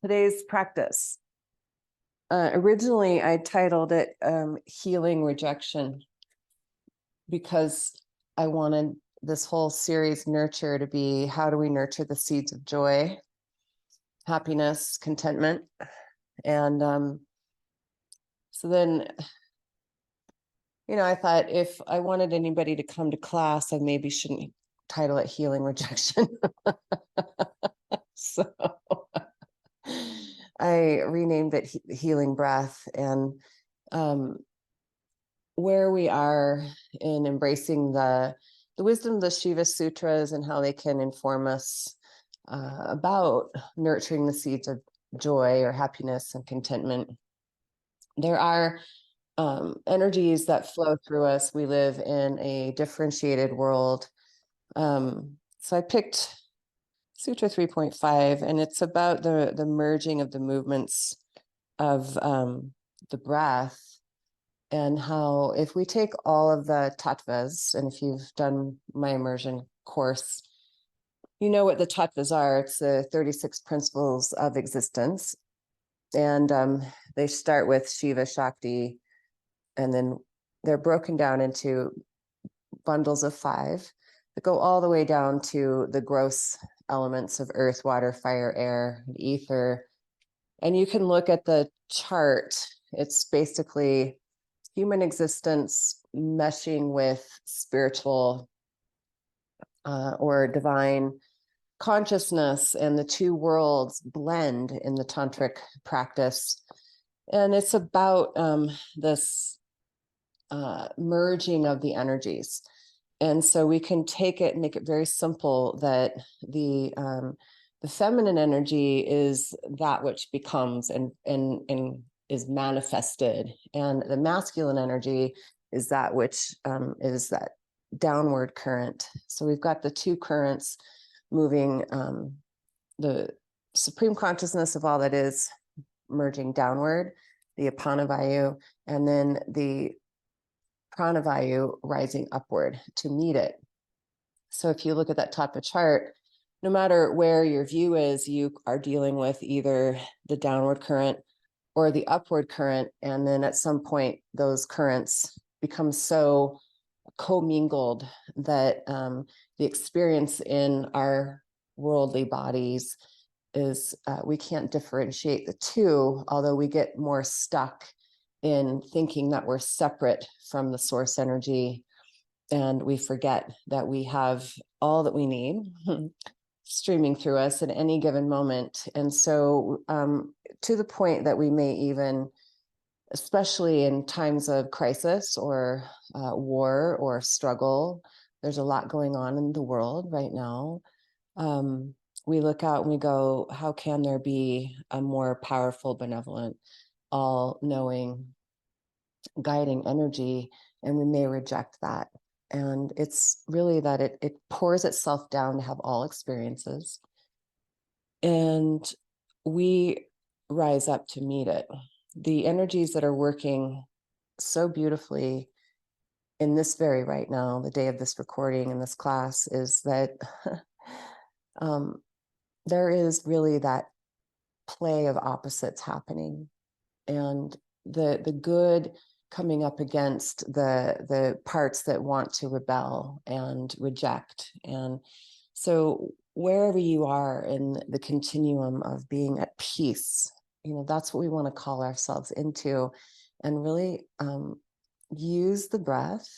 Today's practice. Originally, I titled it Healing Rejection because I wanted this whole series, Nurture, to be how do we nurture the seeds of joy, happiness, contentment. And so then, I thought if I wanted anybody to come to class, I maybe shouldn't title it Healing Rejection. So I renamed it Healing Breath. And where we are in embracing the wisdom of the Shiva Sutras and how they can inform us about nurturing the seeds of joy or happiness and contentment. There are energies that flow through us. We live in a differentiated world. So I picked Sutra 3.5, and it's about the merging of the movements of the breath, and how if we take all of the tattvas, and if you've done my immersion course, you know what the tattvas are. It's the 36 principles of existence. And they start with Shiva, Shakti, and then they're broken down into bundles of 5 that go all the way down to the gross elements of earth, water, fire, air, and ether. And you can look at the chart. It's basically human existence meshing with spiritual or divine consciousness, and the two worlds blend in the tantric practice. And it's about this merging of the energies. And so we can take it and make it very simple that the feminine energy is that which becomes and is manifested, and the masculine energy is that which is that downward current. So we've got the two currents moving, the supreme consciousness of all that is merging downward, the Apana Vayu, and then the Prana Vayu rising upward to meet it. So if you look at that tattva chart, no matter where your view is, you are dealing with either the downward current or the upward current. And then at some point, those currents become so commingled that the experience in our worldly bodies is we can't differentiate the two, although we get more stuck in thinking that we're separate from the source energy, and we forget that we have all that we need streaming through us at any given moment. And so to the point that we may even, especially in times of crisis or war or struggle, there's a lot going on in the world right now. We look out and we go, how can there be a more powerful, benevolent, all-knowing, guiding energy? And we may reject that. And it's really that it pours itself down to have all experiences. And we rise up to meet it. The energies that are working so beautifully in this very right now, the day of this recording in this class, is that there is really that play of opposites happening, and the good coming up against the parts that want to rebel and reject. And so wherever you are in the continuum of being at peace, that's what we want to call ourselves into, and really use the breath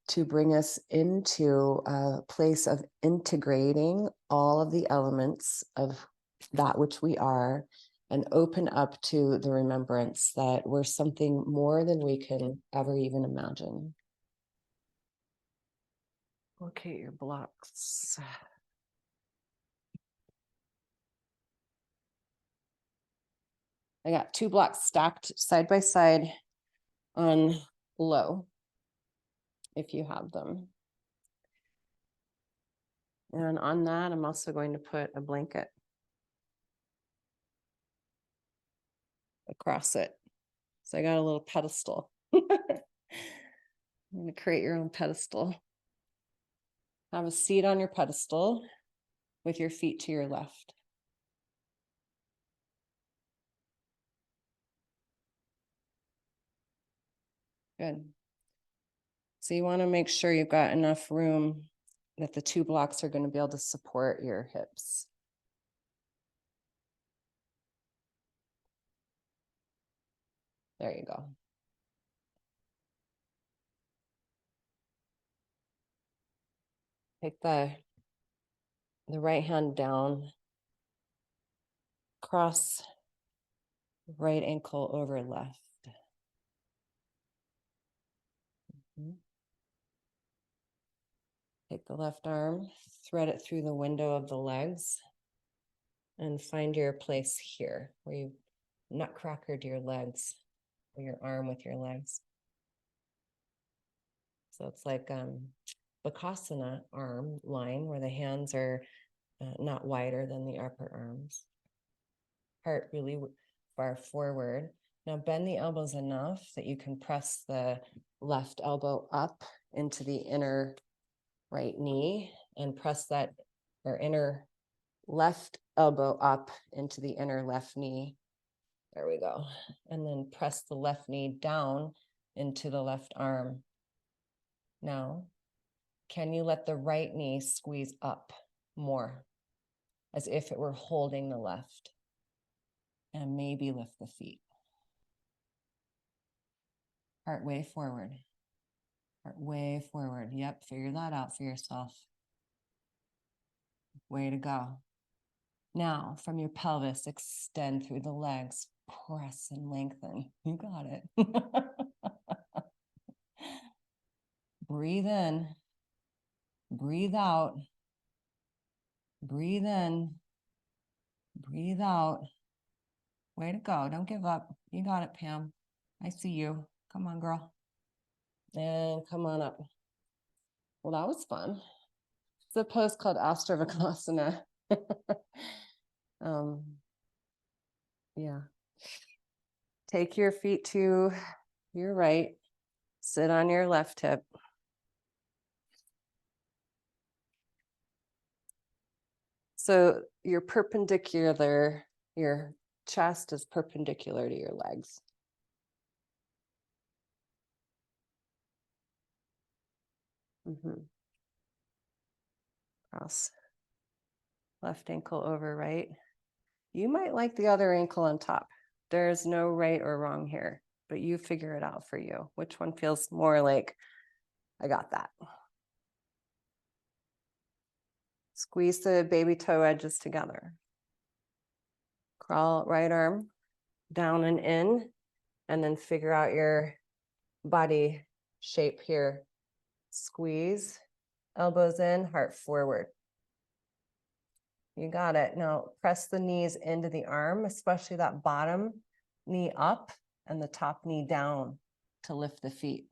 to bring us into a place of integrating all of the elements of that which we are, and open up to the remembrance that we're something more than we can ever even imagine. Locate your blocks. I got 2 blocks stacked side by side on low, if you have them. And on that, I'm also going to put a blanket across it. So I got a little pedestal. I'm going to create your own pedestal. Have a seat on your pedestal with your feet to your left. Good. So you want to make sure you've got enough room that the 2 blocks are going to be able to support your hips. There you go. Take the right hand down, cross right ankle over left. Take the left arm, thread it through the window of the legs, and find your place here where you nutcrackered your legs, or your arm with your legs. So it's like Bakasana arm line where the hands are not wider than the upper arms. Heart really far forward. Now bend the elbows enough that you can press the left elbow up into the inner right knee and press that or inner left elbow up into the inner left knee. There we go. And then press the left knee down into the left arm. Now, can you let the right knee squeeze up more as if it were holding the left? And maybe lift the feet. Heart way forward. Heart way forward. Yep, figure that out for yourself. Way to go. Now, from your pelvis, extend through the legs. Press and lengthen. You got it. Breathe in. Breathe out. Breathe in. Breathe out. Way to go. Don't give up. You got it, Pam. I see you. Come on, girl. And come on up. Well, that was fun. It's a pose called Astravakasana. Yeah. Take your feet to your right. Sit on your left hip. So you're perpendicular, your chest is perpendicular to your legs. Cross left ankle over right. You might like the other ankle on top. There's no right or wrong here, but you figure it out for you. Which one feels more like, I got that? Squeeze the baby toe edges together. Crawl right arm down and in, and then figure out your body shape here. Squeeze, elbows in, heart forward. You got it. Now press the knees into the arm, especially that bottom knee up and the top knee down to lift the feet.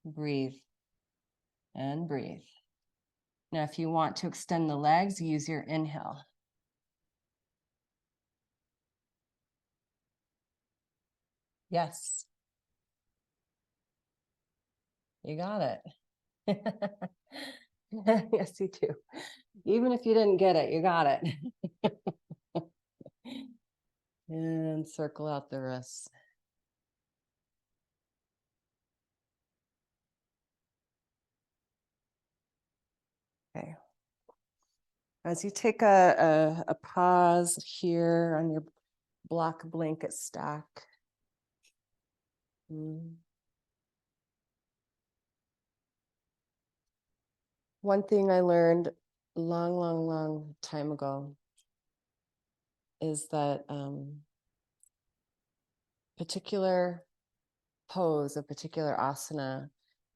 Breathe and breathe. Now, if you want to extend the legs, use your inhale. Yes. You got it. Yes, you do. Even if you didn't get it, you got it. And circle out the wrists. Okay. As you take a pause here on your block blanket stack. One thing I learned long time ago is that particular pose, a particular asana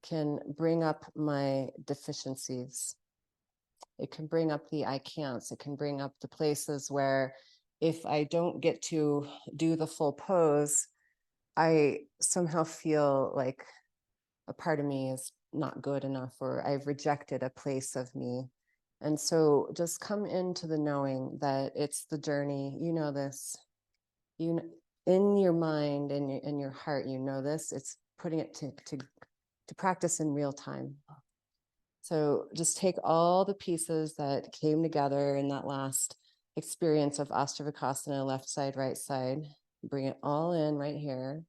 can bring up my deficiencies. It can bring up the I can'ts. It can bring up the places where if I don't get to do the full pose, I somehow feel like a part of me is not good enough, or I've rejected a place of me. And so just come into the knowing that it's the journey. You know this. You in your mind and in your heart, you know this. It's putting it to practice in real time. So just take all the pieces that came together in that last experience of Ashtavakasana, left side, right side. Bring it all in right here.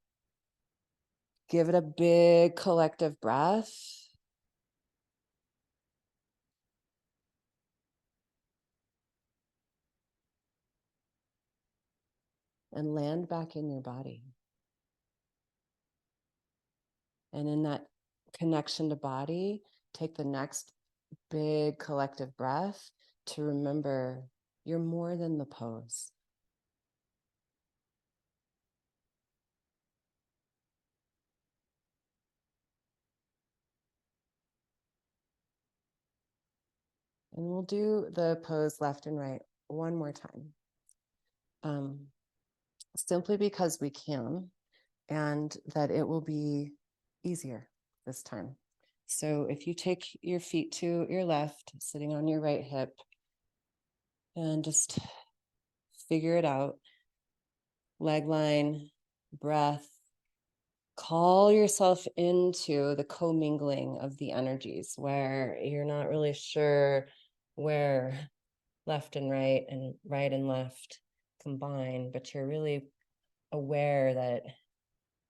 Give it a big collective breath. And land back in your body. And in that connection to body, take the next big collective breath to remember you're more than the pose. And we'll do the pose left and right one more time. Simply because we can, and that it will be easier this time. So if you take your feet to your left, sitting on your right hip, and just figure it out. Leg line, breath. Call yourself into the commingling of the energies where you're not really sure where left and left combine, but you're really aware that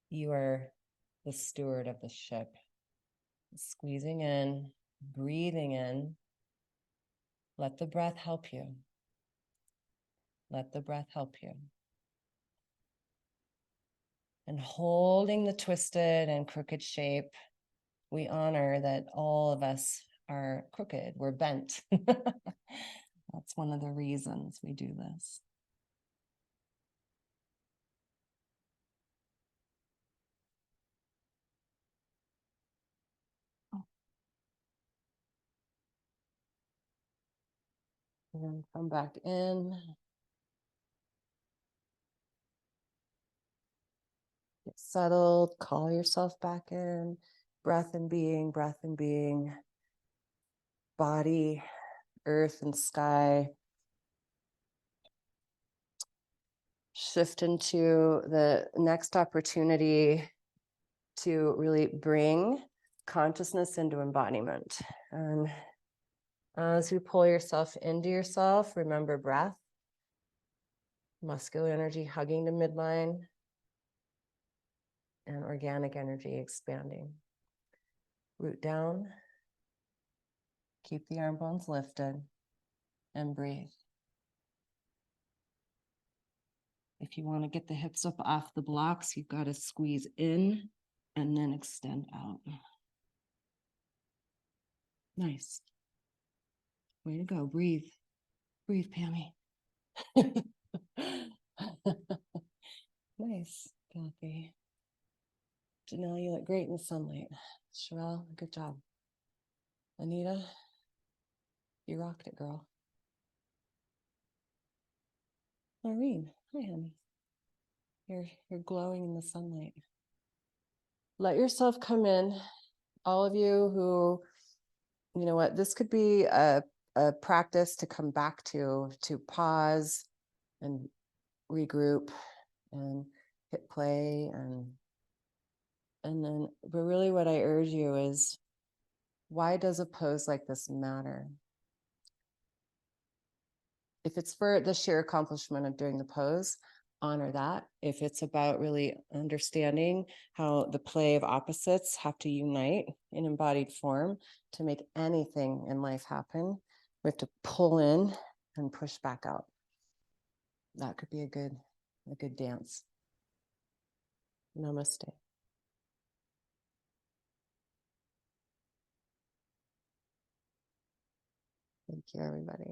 you are the steward of the ship. Squeezing in, breathing in. Let the breath help you. Let the breath help you. And holding the twisted and crooked shape, we honor that all of us are crooked, we're bent. That's one of the reasons we do this. And then come back in. Get settled, call yourself back in. Breath and being, body, earth and sky. Shift into the next opportunity to really bring consciousness into embodiment. And as you pull yourself into yourself, remember breath, muscular energy hugging the midline, and organic energy expanding. Root down, keep the arm bones lifted, and breathe. If you want to get the hips up off the blocks, you've got to squeeze in and then extend out. Nice. Way to go. Breathe. Breathe, Pammy. Nice, Kathy. Janelle, you look great in the sunlight. Sherelle, good job. Anita, you rocked it, girl. Maureen, hi, honey. You're glowing in the sunlight. Let yourself come in. All of you who, you know what, this could be a practice to come back to pause and regroup and hit play and then, but really what I urge you is, why does a pose like this matter? If it's for the sheer accomplishment of doing the pose, honor that. If it's about really understanding how the play of opposites have to unite in embodied form to make anything in life happen, we have to pull in and push back out. That could be a good dance. Namaste. Thank you, everybody.